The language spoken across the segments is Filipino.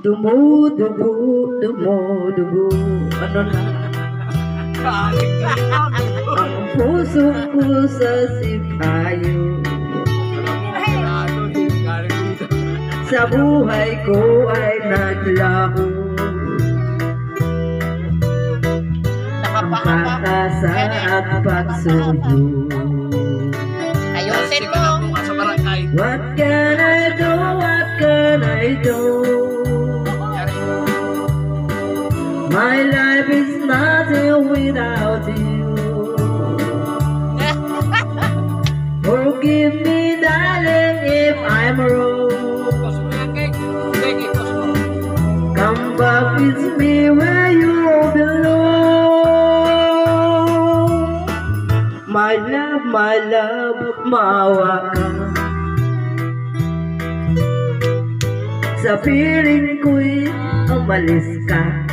Dumudugo, dumudugo. Ano na? Ang puso ko sa sipayo. Sa buhay ko ay naglaho. Ang pakasa at pagsuyo. Ayusin mo. What can I do? What can I do? My life is nothing without you. Forgive me, darling, if I'm wrong. Come back with me where you belong. My love, maawa ka. Sa piling ko'y umalis ka.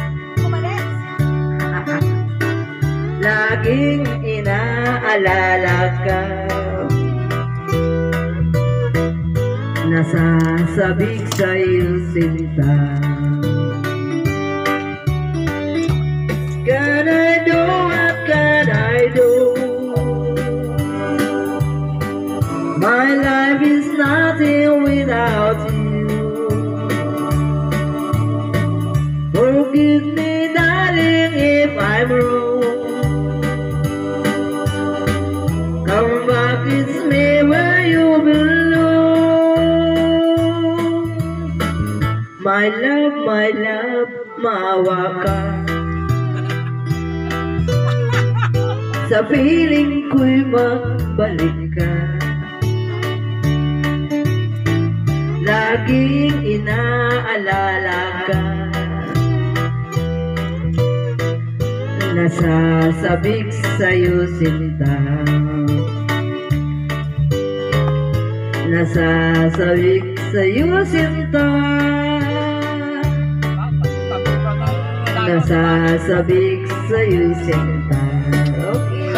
Laging inaalala ka. Nasasabik sa'yo sinta. Can I do? What can I do? My life is nothing without you. Forgive me, darling, if I'm wrong. Come back with me where you belong. My love, maawa ka. Sa piling ko'y magbalik ka. Laging inaalala ka. Nasasabik sa'yo sinta. Nasasabik sa'yo sinta. Nasasabik sa'yo sinta. Okay.